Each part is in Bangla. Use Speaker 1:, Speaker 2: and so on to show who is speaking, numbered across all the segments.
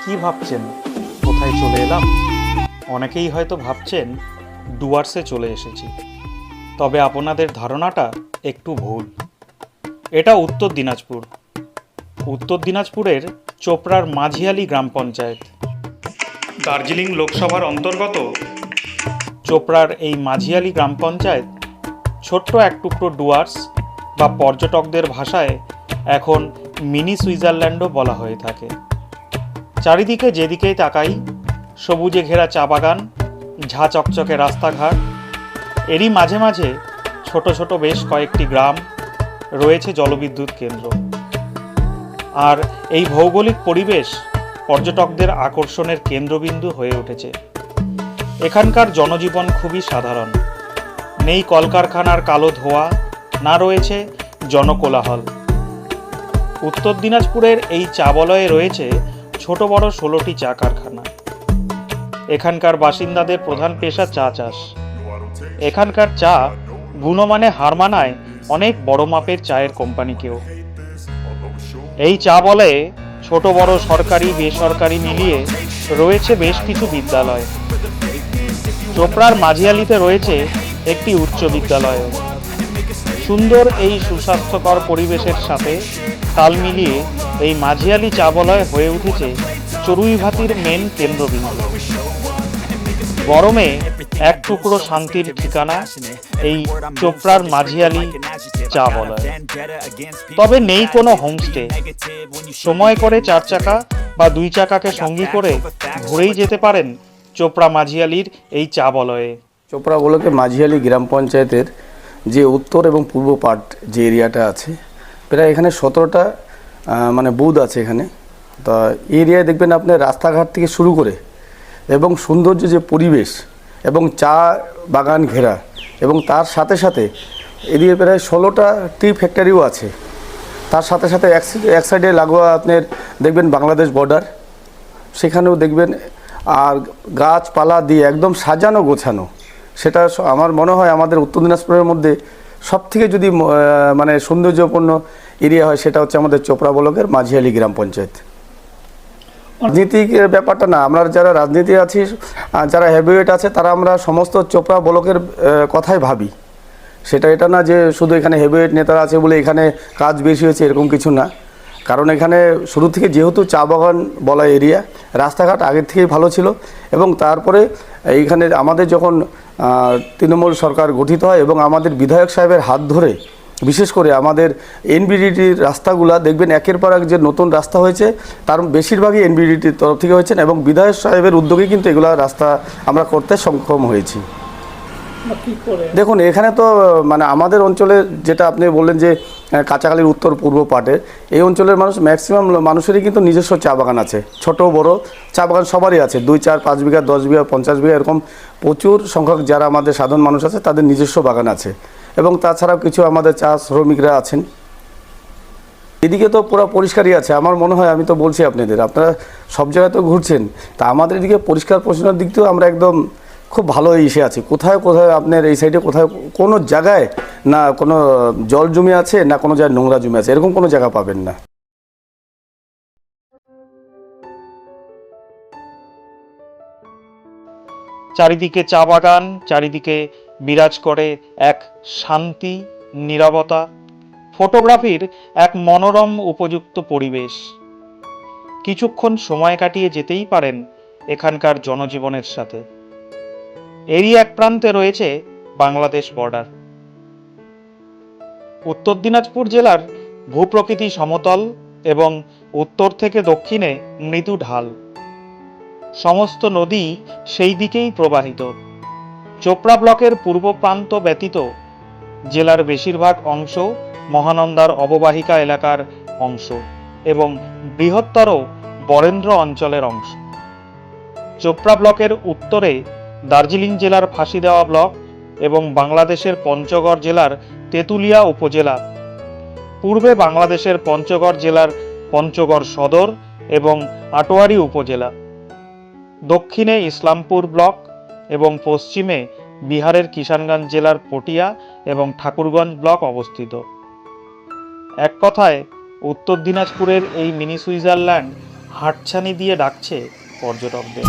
Speaker 1: কি ভাবছেন, কোথায় চলে এলাম? অনেকেই হয়তো ভাবছেন ডুয়ার্সে চলে এসেছি, তবে আপনাদের ধারণাটা একটু ভুল। এটা উত্তর দিনাজপুর। উত্তর দিনাজপুরের চোপড়ার মাঝিয়ালি গ্রাম পঞ্চায়েত, দার্জিলিং লোকসভার অন্তর্গত চোপড়ার এই মাঝিয়ালি গ্রাম পঞ্চায়েত ছোট্ট এক টুকরো ডুয়ার্স বা পর্যটকদের ভাষায় এখন মিনি সুইজারল্যান্ডও বলা হয়ে থাকে। চারিদিকে যেদিকেই তাকাই সবুজে ঘেরা চা বাগান, ঝাঁ চকচকে রাস্তাঘাট, এরই মাঝে মাঝে ছোট ছোট বেশ কয়েকটি গ্রাম, রয়েছে জলবিদ্যুৎ কেন্দ্র। আর এই ভৌগোলিক পরিবেশ পর্যটকদের আকর্ষণের কেন্দ্রবিন্দু হয়ে উঠেছে। এখানকার জনজীবন খুবই সাধারণ, নেই কলকারখানার কালো ধোঁয়া, না রয়েছে জনকোলাহল। উত্তর দিনাজপুরের এই চা বলয়ে রয়েছে ছোট বড় 16টি চা কারখানা। এখানকার বাসিন্দাদের প্রধান পেশা চা চাষ। এখানকার চা গুণমানে হার মানায় অনেক বড় মাপের চায়ের কোম্পানিকেও। এই চা বলয়ে ছোট বড় সরকারি বেসরকারি মিলিয়ে রয়েছে বেশ কিছু বিদ্যালয়। চোপড়ার মাঝিয়ালিতে রয়েছে একটি উচ্চ বিদ্যালয়। সুন্দর এই সুস্বাস্থ্যকর পরিবেশের সাথে তাল মিলিয়ে এই মাঝিয়ালি চা বলয় হয়ে উঠেছে চড়ুইভাতির মেন কেন্দ্রবিন্দু। গরমে এক টুকরো শান্তির ঠিকানা এই চোপড়ার মাঝিয়ালি চা বলয়। তবে নেই কোনো হোমস্টে। সময় করে 4 চাকা বা 2 চাকাকে সঙ্গী করে ঘুরেই যেতে পারেন চোপড়া মাঝিয়ালির এই চা বলয়ে।
Speaker 2: চোপড়া ব্লকে মাঝিয়ালি গ্রাম পঞ্চায়েতের যে উত্তর এবং পূর্ব পার্ট যে এরিয়াটা আছে, প্রায় এখানে 17টা বুথ আছে এখানে। তা এরিয়ায় দেখবেন আপনার রাস্তাঘাট থেকে শুরু করে এবং সৌন্দর্য যে পরিবেশ এবং চা বাগান ঘেরা, এবং তার সাথে সাথে এদিকে প্রায় 16টা টি ফ্যাক্টরিও আছে। তার সাথে সাথে এক সাইডে লাগোয়া আপনার দেখবেন বাংলাদেশ বর্ডার, সেখানেও দেখবেন। আর গাছপালা দিয়ে একদম সাজানো গোছানো, সেটা আমার মনে হয় আমাদের উত্তর দিনাজপুরের মধ্যে সবথেকে যদি সৌন্দর্যপূর্ণ এরিয়া হয় সেটা হচ্ছে আমাদের চোপড়া ব্লকের মাঝিয়ালি গ্রাম পঞ্চায়েত। রাজনীতিক ব্যাপারটা না, আমরা যারা রাজনীতি আছি, যারা হেভিওয়েট আছে, তারা আমরা সমস্ত চোপড়া ব্লকের কথাই ভাবি। এটা না যে শুধু এখানে হেভিওয়েট নেতারা আছে বলে এখানে কাজ বেশি হয়েছে, এরকম কিছু না। কারণ এখানে শুরু থেকে যেহেতু চা বাগান বলা এরিয়া, রাস্তাঘাট আগের থেকেই ভালো ছিল। এবং তারপরে এইখানে আমাদের যখন তৃণমূল সরকার গঠিত হয় এবং আমাদের বিধায়ক সাহেবের হাত ধরে, বিশেষ করে আমাদের এনবিডিটির রাস্তাগুলো দেখবেন একের পর এক যে নতুন রাস্তা হয়েছে, তার বেশিরভাগই এনবিডিটির তরফ থেকে হয়েছেন এবং বিধায়ক সাহেবের উদ্যোগে কিন্তু এগুলো রাস্তা আমরা করতে সক্ষম হয়েছি। দেখুন, এখানে তো আমাদের অঞ্চলে যেটা আপনি বললেন যে কাঁচাখালীর উত্তর পূর্ব পাটে, এই অঞ্চলের মানুষ ম্যাক্সিমাম মানুষেরই কিন্তু নিজস্ব চা বাগান আছে। ছোট বড় চা বাগান সবারই আছে, 2, 4, 5 বিঘা, 10 বিঘা, 50 বিঘা, এরকম প্রচুর সংখ্যক যারা আমাদের সাধারণ মানুষ আছে তাদের নিজস্ব বাগান আছে। এবং তাছাড়াও কিছু আমাদের চা শ্রমিকরা আছেন। এদিকে তো পুরো পরিষ্কারই আছে। আমার মনে হয়, আমি তো বলছি আপনাদের, আপনারা সব জায়গায় তো ঘুরছেন, তা আমাদের এদিকে পরিষ্কার পরিচ্ছন্নের দিক থেকেও আমরা একদম খুব ভালো এসে আছি। কোথায় কোথায় আপনার এই সাইডে কোথায় কোনো জায়গায় না কোনো জল জমে আছে, না কোনো জায়গায় নোংরা জমে আছে, এরকম কোনো জায়গা পাবেন না।
Speaker 1: চারিদিকে চা বাগান, চারিদিকে বিরাজ করে এক শান্তি, নীরবতা, ফটোগ্রাফির এক মনোরম উপযুক্ত পরিবেশ। কিছুক্ষণ সময় কাটিয়ে যেতেই পারেন এখানকার জনজীবনের সাথে। এরই এক প্রান্তে রয়েছে বাংলাদেশ বর্ডার। উত্তর দিনাজপুর জেলার ভূপ্রকৃতি সমতল এবং উত্তর থেকে দক্ষিণে মৃদু ঢাল। সমস্ত নদী সেই দিকেই প্রবাহিত। চোপড়া ব্লকের পূর্ব প্রান্ত ব্যতীত জেলার বেশিরভাগ অংশ মহানন্দার অববাহিকা এলাকার অংশ এবং বৃহত্তর বরেন্দ্র অঞ্চলের অংশ। চোপড়া ব্লকের উত্তরে দার্জিলিং জেলার ফাঁসিদেওয়া ব্লক এবং বাংলাদেশের পঞ্চগড় জেলার তেঁতুলিয়া উপজেলা, পূর্বে বাংলাদেশের পঞ্চগড় জেলার পঞ্চগড় সদর এবং আটোয়ারি উপজেলা, দক্ষিণে ইসলামপুর ব্লক এবং পশ্চিমে বিহারের কিষানগঞ্জ জেলার পটিয়া এবং ঠাকুরগঞ্জ ব্লক অবস্থিত। এক কথায় উত্তর দিনাজপুরের এই মিনি সুইজারল্যান্ড হাতছানি দিয়ে ডাকছে পর্যটকদের।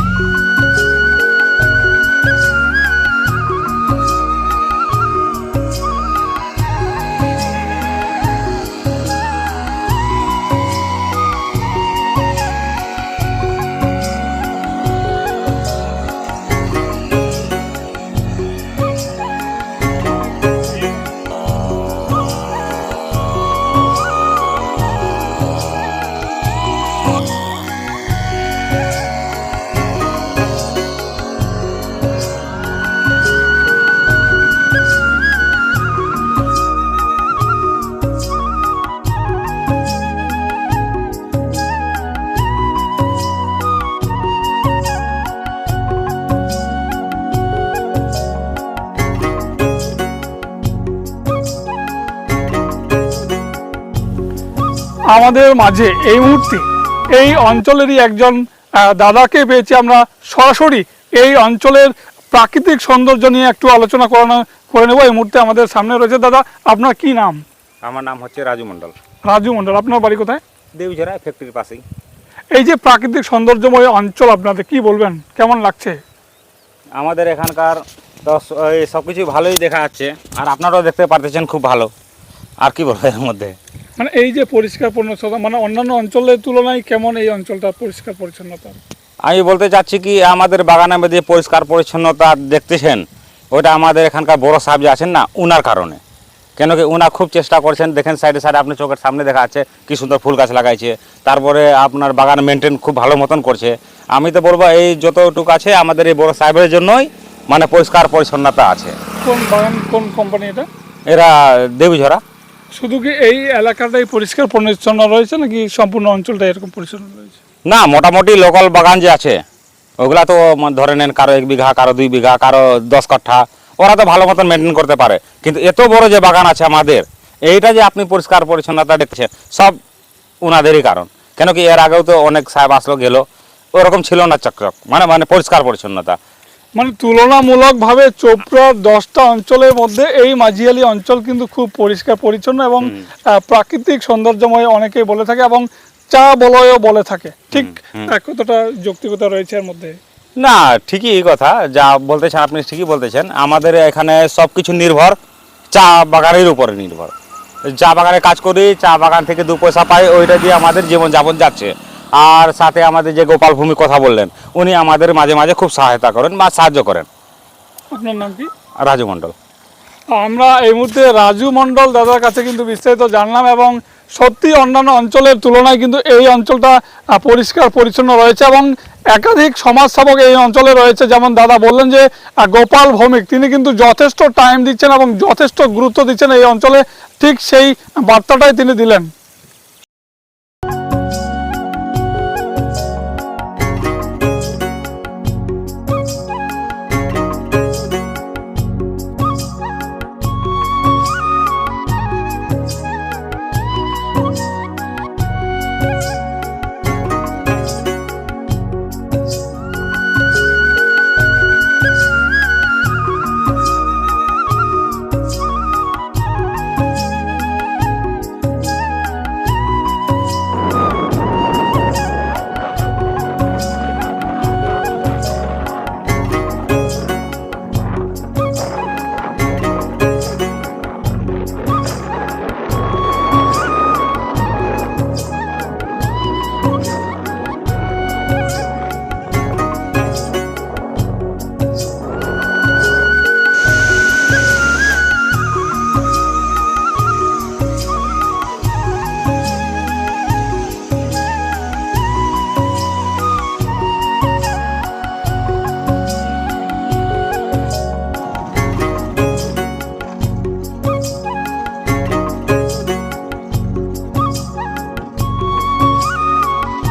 Speaker 3: আমাদের মাঝে এই মুহূর্তে এই অঞ্চলেরই একজন দাদাকে পেয়েছি আমরা, সরাসরি এই অঞ্চলের প্রাকৃতিক সৌন্দর্য নিয়ে একটু আলোচনা করে নেব। এই মুহূর্তে আমাদের সামনে রয়েছে। দাদা, আপনার কি নাম?
Speaker 4: আমার নাম হচ্ছে রাজু মণ্ডল।
Speaker 3: রাজু মণ্ডল, আপনার বাড়ি কোথায়?
Speaker 4: দেউঝরা ফ্যাক্টরির পাশেই।
Speaker 3: এই যে প্রাকৃতিক সৌন্দর্যময় অঞ্চল আপনাদের, কি বলবেন, কেমন লাগছে?
Speaker 4: আমাদের এখানকার তো সব কিছু ভালোই দেখা যাচ্ছে, আর আপনারাও দেখতে পারতেছেন খুব ভালো। আর কি বলবো এর মধ্যে,
Speaker 3: মানে এই যে পরিষ্কার পরিচ্ছন্নতা, মানে অন্যান্য অঞ্চলের তুলনায় কেমন এই অঞ্চলটা পরিষ্কার পরিচ্ছন্নতা?
Speaker 4: আমি বলতে চাচ্ছি কি, আমাদের বাগানের মধ্যে পরিষ্কার পরিচ্ছন্নতা দেখতেছেন, ওটা আমাদের এখানকার বড় সাহেব যে আছেন না, উনার কারণে। কেন কি উনা খুব চেষ্টা করছেন, দেখেন সাইডে সাইডে আপনি চোখের সামনে দেখা যাচ্ছে কি সুন্দর ফুল গাছ লাগাইছে, তারপরে আপনার বাগান মেনটেন খুব ভালো মতন করছে। আমি তো বলবো এই যতটুকু আছে আমাদের এই বড় সাহেবের জন্যই মানে পরিষ্কার পরিচ্ছন্নতা আছে।
Speaker 3: কোন বাগান, কোন কোম্পানি এটা?
Speaker 4: এরা দেউঝরা।
Speaker 3: শুধু কি এই এলাকাটাই পরিষ্কার পরিচ্ছন্ন রয়েছে নাকি সম্পূর্ণ অঞ্চলটা এরকম পরিচ্ছন্ন রয়েছে?
Speaker 4: না, মোটামুটি লোকাল বাগান যে আছে ওগুলা তো ধরে নেন কারো 1 বিঘা, কারো 2 বিঘা, কারো 10 কাঠা, ওরা তো ভালো মতন মেনটেন করতে পারে। কিন্তু এত বড় যে বাগান আছে আমাদের, এইটা যে আপনি পরিষ্কার পরিচ্ছন্নতা দেখছেন সব ওনাদেরই কারণ। কেন কি এর আগেও তো অনেক সাহেব আসলো গেল, ওরকম ছিল না চকচক, মানে পরিষ্কার পরিচ্ছন্নতা।
Speaker 3: মানে তুলনামূলকভাবে চোপড়ার 10টা অঞ্চলের মধ্যে এই মাঝিয়ালি অঞ্চল কিন্তু খুব পরিষ্কার পরিচ্ছন্ন এবং প্রাকৃতিক সৌন্দর্যময় অনেকেই বলে থাকে এবং চা বলয়ও বলে থাকে। ঠিক কতটা যৌক্তিকতা রয়েছে এর মধ্যে?
Speaker 4: না, ঠিকই এই কথা যা বলতেছেন আপনি, ঠিকই বলতেছেন। আমাদের এখানে সব কিছু নির্ভর চা বাগানের উপরে নির্ভর। চা বাগানে কাজ করি, চা বাগান থেকে 2 পয়সা পাই, ওইটা দিয়ে আমাদের জীবনযাপন যাচ্ছে। আর সাথে আমাদের যে গোপাল ভূমি কথা বললেন, উনি আমাদের মাঝে মাঝে খুব সহায়তা করেন বা সাহায্য করেন।
Speaker 3: আপনার নাম কি?
Speaker 4: রাজু মণ্ডল।
Speaker 3: আমরা এই মুহূর্তে রাজু মণ্ডল দাদার কাছে কিন্তু বিস্তারিত জানলাম এবং সত্যি অন্যান্য অঞ্চলের তুলনায় কিন্তু এই অঞ্চলটা পরিষ্কার পরিচ্ছন্ন রয়েছে এবং একাধিক সমাজসেবক এই অঞ্চলে রয়েছে। যেমন দাদা বললেন যে গোপাল ভৌমিক, তিনি কিন্তু যথেষ্ট টাইম দিচ্ছেন এবং যথেষ্ট গুরুত্ব দিচ্ছেন এই অঞ্চলে, ঠিক সেই বার্তাটাই তিনি দিলেন।